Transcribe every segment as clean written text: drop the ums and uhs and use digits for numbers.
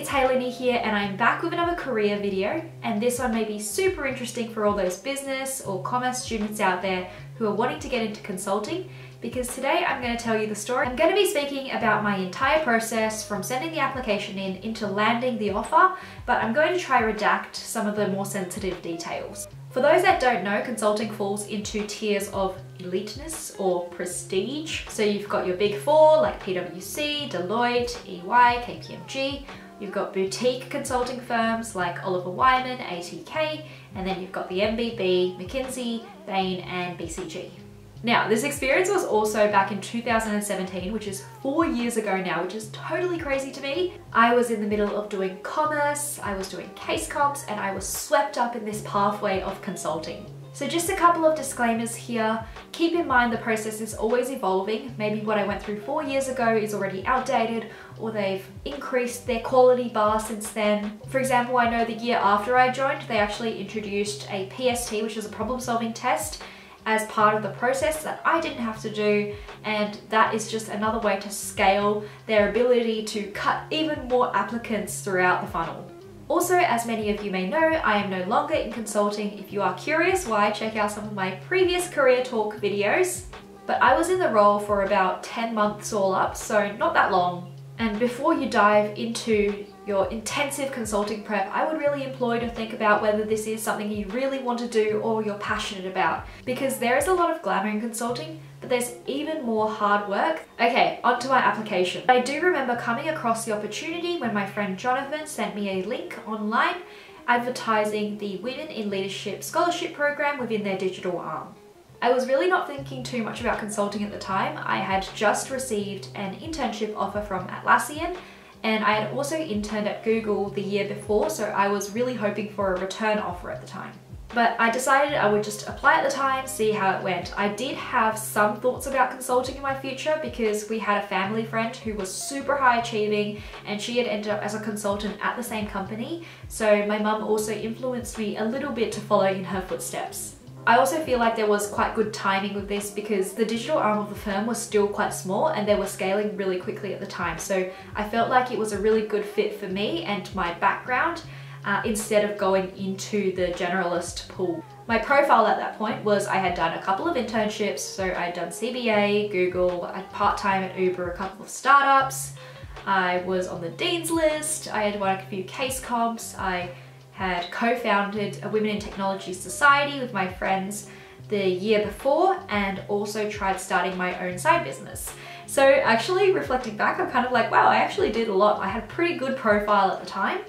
it's Hayley here and I'm back with another career video, and this one may be super interesting for all those business or commerce students out there who are wanting to get into consulting, because today I'm going to tell you the story. I'm going to be speaking about my entire process from sending the application in into landing the offer, but I'm going to try redact some of the more sensitive details. For those that don't know, consulting falls into tiers of eliteness or prestige. So you've got your big four like PwC, Deloitte, EY, KPMG. You've got boutique consulting firms like Oliver Wyman, ATK, and then you've got the MBB, McKinsey, Bain, and BCG. Now, this experience was also back in 2017, which is 4 years ago now, which is totally crazy to me. I was in the middle of doing commerce, I was doing case comps, and I was swept up in this pathway of consulting. So just a couple of disclaimers here. Keep in mind the process is always evolving. Maybe what I went through 4 years ago is already outdated, or they've increased their quality bar since then. For example, I know the year after I joined, they actually introduced a PST, which is a problem-solving test, as part of the process that I didn't have to do, and that is just another way to scale their ability to cut even more applicants throughout the funnel. Also, as many of you may know, I am no longer in consulting. If you are curious why, check out some of my previous career talk videos. But I was in the role for about 10 months all up, so not that long. And before you dive into your intensive consulting prep, I would really implore you to think about whether this is something you really want to do or you're passionate about, because there is a lot of glamour in consulting, but there's even more hard work. Okay, on to my application. I do remember coming across the opportunity when my friend Jonathan sent me a link online advertising the Women in Leadership Scholarship Program within their digital arm. I was really not thinking too much about consulting at the time. I had just received an internship offer from Atlassian, and I had also interned at Google the year before, so I was really hoping for a return offer at the time. But I decided I would just apply at the time, see how it went. I did have some thoughts about consulting in my future because we had a family friend who was super high achieving and she had ended up as a consultant at the same company. So my mum also influenced me a little bit to follow in her footsteps. I also feel like there was quite good timing with this because the digital arm of the firm was still quite small and they were scaling really quickly at the time. So I felt like it was a really good fit for me and my background instead of going into the generalist pool. My profile at that point was I had done a couple of internships. So I had done CBA, Google, I had part-time at Uber, a couple of startups. I was on the Dean's list. I had won a few case comps. I had co-founded a Women in Technology Society with my friends the year before, and also tried starting my own side business. So actually reflecting back, I'm kind of like, wow, I actually did a lot. I had a pretty good profile at the time.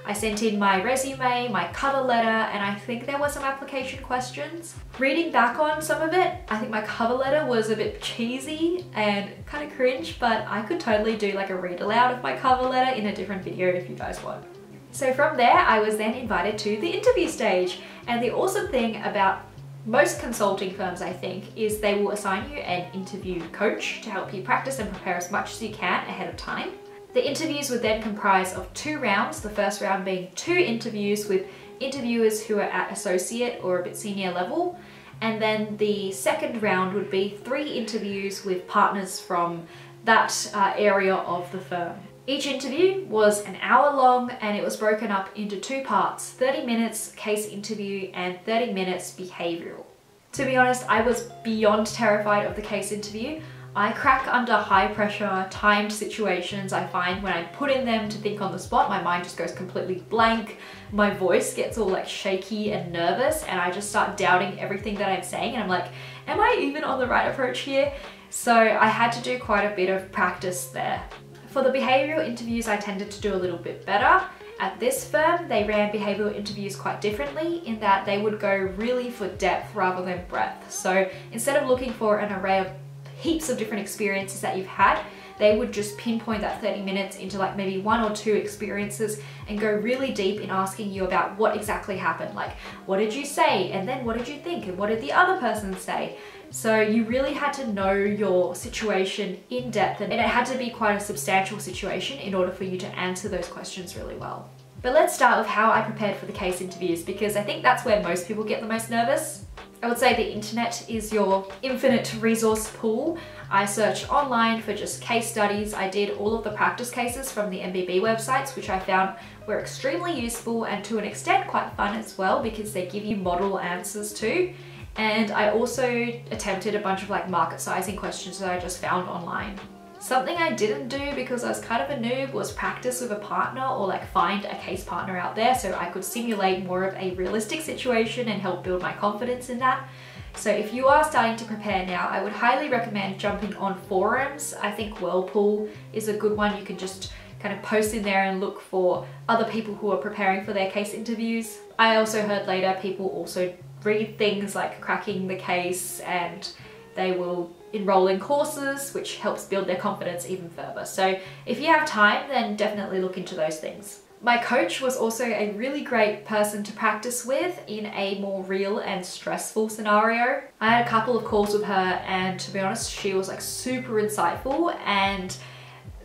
I sent in my resume, my cover letter, and I think there were some application questions. Reading back on some of it, I think my cover letter was a bit cheesy and kind of cringe, but I could totally do like a read aloud of my cover letter in a different video if you guys want. So from there, I was then invited to the interview stage. And the awesome thing about most consulting firms, I think, is they will assign you an interview coach to help you practice and prepare as much as you can ahead of time. The interviews would then comprise of 2 rounds, the first round being 2 interviews with interviewers who are at associate or a bit senior level. And then the second round would be 3 interviews with partners from that area of the firm. Each interview was an hour long and it was broken up into 2 parts, 30 minutes case interview and 30 minutes behavioural. To be honest, I was beyond terrified of the case interview. I crack under high pressure, timed situations. I find when I put in them to think on the spot, my mind just goes completely blank. My voice gets all like shaky and nervous and I just start doubting everything that I'm saying and I'm like, am I even on the right approach here? So I had to do quite a bit of practice there. For the behavioural interviews, I tended to do a little bit better. At this firm, they ran behavioural interviews quite differently in that they would go really for depth rather than breadth. So instead of looking for an array of heaps of different experiences that you've had, they would just pinpoint that 30 minutes into like maybe 1 or 2 experiences and go really deep in asking you about what exactly happened. Like, what did you say? And then what did you think? And what did the other person say? So you really had to know your situation in depth, and it had to be quite a substantial situation in order for you to answer those questions really well. But let's start with how I prepared for the case interviews, because I think that's where most people get the most nervous. I would say the internet is your infinite resource pool. I searched online for just case studies. I did all of the practice cases from the MBB websites, which I found were extremely useful and to an extent quite fun as well because they give you model answers too. And I also attempted a bunch of like market sizing questions that I just found online. Something I didn't do because I was kind of a noob was practice with a partner or like find a case partner out there so I could simulate more of a realistic situation and help build my confidence in that. So if you are starting to prepare now, I would highly recommend jumping on forums. I think Whirlpool is a good one. You can just kind of post in there and look for other people who are preparing for their case interviews. I also heard later people also read things like Cracking the Case, and they will enroll in courses, which helps build their confidence even further. So if you have time, then definitely look into those things. My coach was also a really great person to practice with in a more real and stressful scenario. I had a couple of calls with her, and to be honest, she was like super insightful and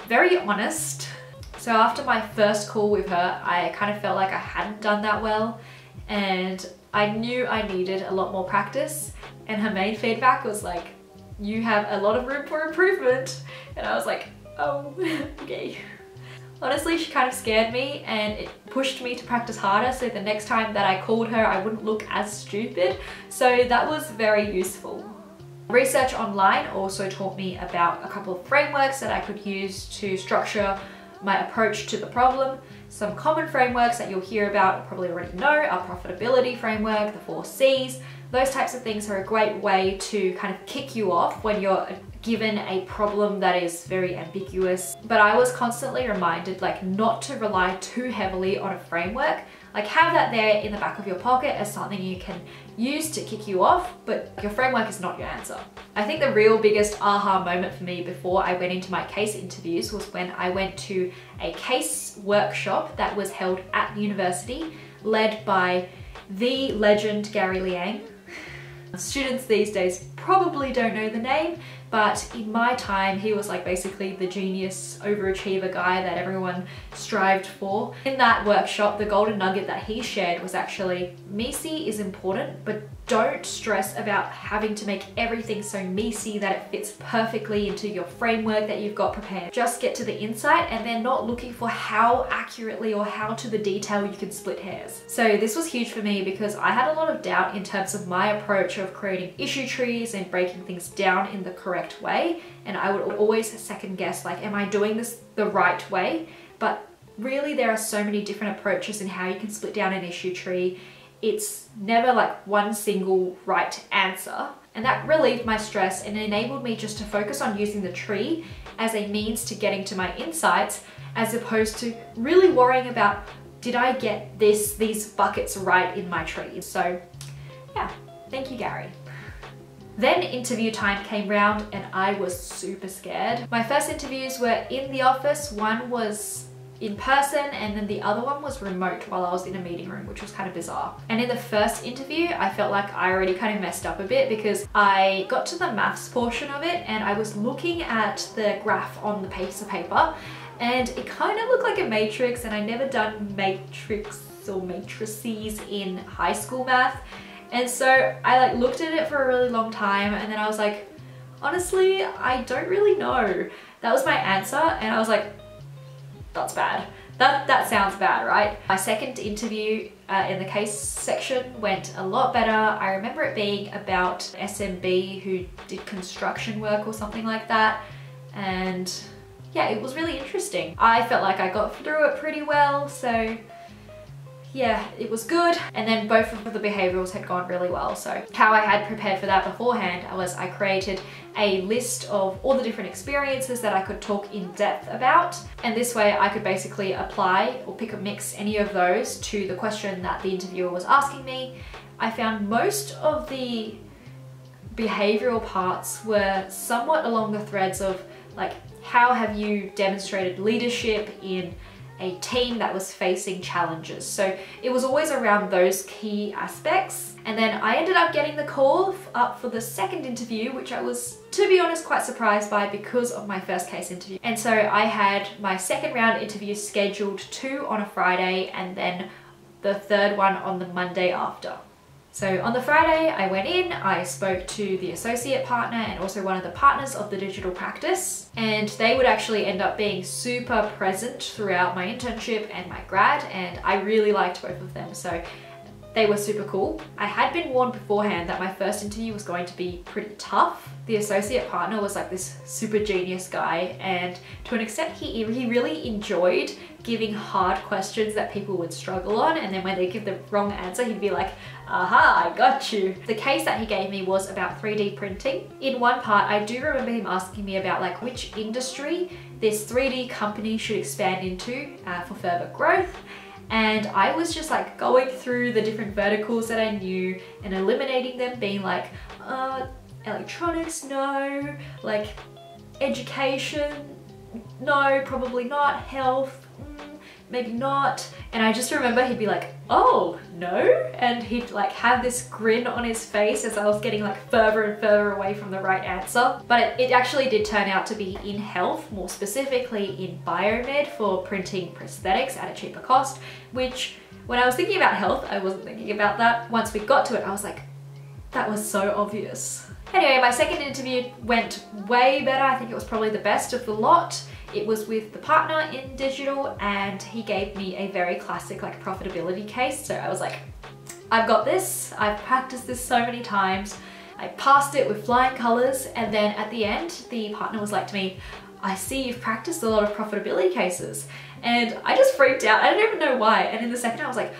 very honest. So after my first call with her, I kind of felt like I hadn't done that well, and I knew I needed a lot more practice. And her main feedback was like, "You have a lot of room for improvement." And I was like, oh, okay. Honestly, she kind of scared me and it pushed me to practice harder, so the next time that I called her, I wouldn't look as stupid. So that was very useful. Research online also taught me about a couple of frameworks that I could use to structure my approach to the problem. Some common frameworks that you'll hear about, probably already know, are profitability framework, the 4 C's. Those types of things are a great way to kind of kick you off when you're given a problem that is very ambiguous. But I was constantly reminded like not to rely too heavily on a framework. Like have that there in the back of your pocket as something you can use to kick you off, but your framework is not your answer. I think the real biggest aha moment for me before I went into my case interviews was when I went to a case workshop that was held at university, led by the legend Gary Liang. Students these days probably don't know the name, but in my time he was like basically the genius overachiever guy that everyone strived for. In that workshop, the golden nugget that he shared was actually messy is important, but don't stress about having to make everything so messy that it fits perfectly into your framework that you've got prepared. Just get to the insight and then not looking for how accurately or how to the detail you can split hairs. So this was huge for me because I had a lot of doubt in terms of my approach of creating issue trees and breaking things down in the correct way. And I would always second guess, like, am I doing this the right way? But really there are so many different approaches in how you can split down an issue tree. It's never like one single right answer. And that relieved my stress and enabled me just to focus on using the tree as a means to getting to my insights, as opposed to really worrying about, did I get these buckets right in my tree? So yeah, thank you, Gary. Then interview time came round and I was super scared. My first interviews were in the office. One was in person and then the other one was remote while I was in a meeting room, which was kind of bizarre. And in the first interview, I felt like I already kind of messed up a bit because I got to the maths portion of it and I was looking at the graph on the piece of paper and it kind of looked like a matrix, and I never done matrix or matrices in high school math. And so I like looked at it for a really long time and then I was like, honestly, I don't really know. That was my answer and I was like, that's bad. That sounds bad, right? My second interview in the case section went a lot better. I remember it being about SMB who did construction work or something like that. And yeah, it was really interesting. I felt like I got through it pretty well, so yeah, it was good. And then both of the behaviorals had gone really well. So how I had prepared for that beforehand was I created a list of all the different experiences that I could talk in depth about. And this way I could basically apply or pick or mix any of those to the question that the interviewer was asking me. I found most of the behavioral parts were somewhat along the threads of like, how have you demonstrated leadership in a team that was facing challenges? So it was always around those key aspects. And then I ended up getting the call up for the second interview, which I was, to be honest, quite surprised by because of my first case interview. And so I had my second round interview scheduled 2 on a Friday and then the third one on the Monday after. So on the Friday, I went in, I spoke to the associate partner and also one of the partners of the digital practice, and they would actually end up being super present throughout my internship and my grad, and I really liked both of them. So they were super cool. I had been warned beforehand that my first interview was going to be pretty tough. The associate partner was like this super genius guy, and to an extent he really enjoyed giving hard questions that people would struggle on, and then when they give the wrong answer he'd be like, aha, I got you. The case that he gave me was about 3D printing. In one part I do remember him asking me about like which industry this 3D company should expand into for further growth. And I was just like going through the different verticals that I knew and eliminating them, being like, electronics, no, like education, no, probably not, health, maybe not. And I just remember he'd be like, oh, no? And he'd like have this grin on his face as I was getting like further and further away from the right answer. But it actually did turn out to be in health, more specifically in biomed for printing prosthetics at a cheaper cost, which when I was thinking about health, I wasn't thinking about that. Once we got to it, I was like, that was so obvious. Anyway, my second interview went way better. I think it was probably the best of the lot. It was with the partner in digital, and he gave me a very classic like profitability case. So I was like, I've got this. I've practiced this so many times. I passed it with flying colors. And then at the end, the partner was like to me, I see you've practiced a lot of profitability cases. And I just freaked out. I don't even know why. And in the second I was like,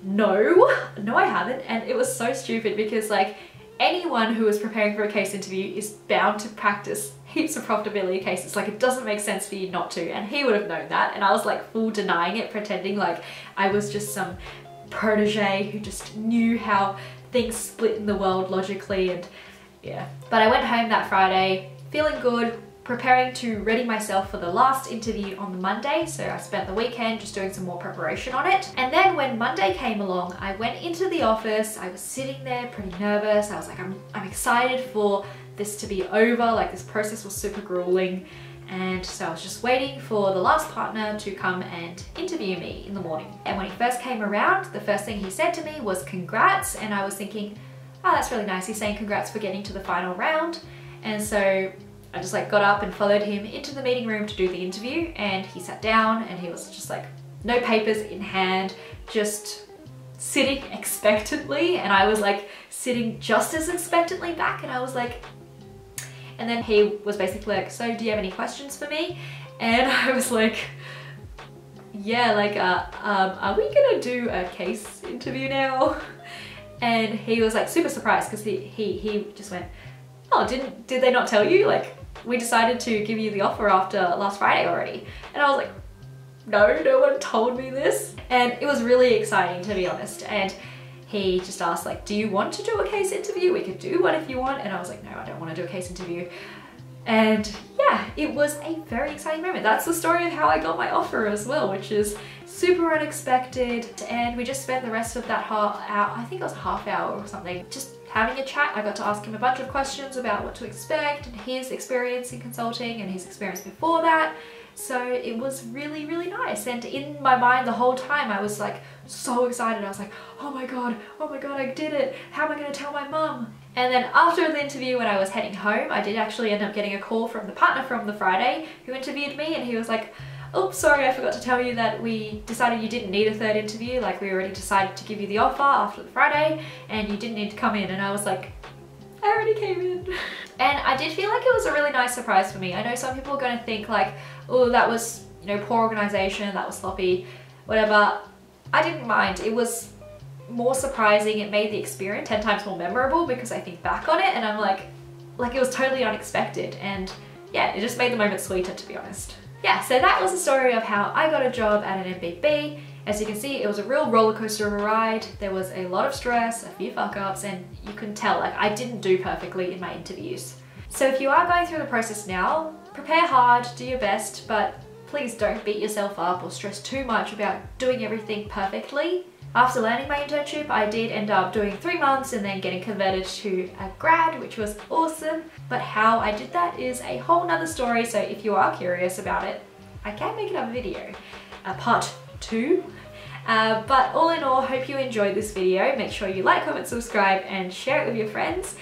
no, I haven't. And it was so stupid because like anyone who is preparing for a case interview is bound to practice heaps of profitability cases. Like it doesn't make sense for you not to, and he would have known that. And I was like full denying it, pretending like I was just some protege who just knew how things split in the world logically, and yeah. But I went home that Friday feeling good, preparing to ready myself for the last interview on the Monday. So I spent the weekend just doing some more preparation on it. And then when Monday came along, I went into the office. I was sitting there pretty nervous. I was like, I'm excited for this to be over. Like this process was super grueling. And so I was just waiting for the last partner to come and interview me in the morning. And when he first came around, the first thing he said to me was congrats. And I was thinking, oh, that's really nice. He's saying congrats for getting to the final round. And so I just like got up and followed him into the meeting room to do the interview, and he sat down and he was just like no papers in hand, just sitting expectantly, and I was like sitting just as expectantly back, and I was like, and then he was basically like, so do you have any questions for me? And I was like, yeah, like are we gonna do a case interview now? And he was like super surprised because he just went, oh, did they not tell you? Like, we decided to give you the offer after last Friday already. And I was like, no one told me this. And it was really exciting, to be honest. And he just asked like, do you want to do a case interview? We could do one if you want. And I was like, no, I don't want to do a case interview. And yeah, it was a very exciting moment. That's the story of how I got my offer as well, which is super unexpected. And we just spent the rest of that half hour, I think it was a half hour or something, just having a chat. I got to ask him a bunch of questions about what to expect and his experience in consulting and his experience before that. So it was really, really nice. And in my mind the whole time I was like so excited. I was like, oh my god, I did it. How am I going to tell my mum? And then after the interview, when I was heading home, I did actually end up getting a call from the partner from the Friday who interviewed me, and he was like, oh, sorry, I forgot to tell you that we decided you didn't need a third interview. Like, we already decided to give you the offer after the Friday and you didn't need to come in. And I was like, I already came in. And I did feel like it was a really nice surprise for me. I know some people are going to think like, oh, that was, you know, poor organization, that was sloppy, whatever. I didn't mind. It was more surprising. It made the experience 10 times more memorable because I think back on it and I'm like it was totally unexpected. And yeah, it just made the moment sweeter, to be honest. Yeah, so that was the story of how I got a job at an MBB. As you can see, it was a real roller coaster of a ride. There was a lot of stress, a few fuck ups, and you can tell like I didn't do perfectly in my interviews. So if you are going through the process now, prepare hard, do your best, but please don't beat yourself up or stress too much about doing everything perfectly. After landing my internship, I did end up doing 3 months and then getting converted to a grad, which was awesome. But how I did that is a whole nother story, so if you are curious about it, I can make another video, part 2. But all in all, hope you enjoyed this video. Make sure you like, comment, subscribe, and share it with your friends.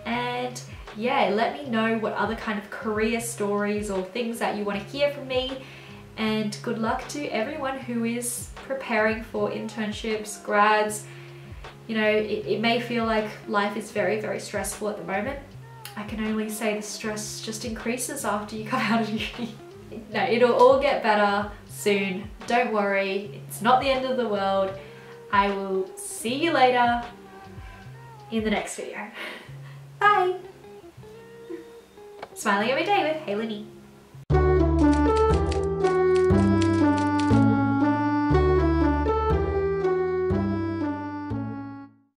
And yeah, let me know what other kind of career stories or things that you want to hear from me. And good luck to everyone who is preparing for internships, grads. You know, it may feel like life is very, very stressful at the moment. I can only say the stress just increases after you come out of uni. No, it'll all get better soon. Don't worry, it's not the end of the world. I will see you later in the next video. Bye! Smiling every day with Haley.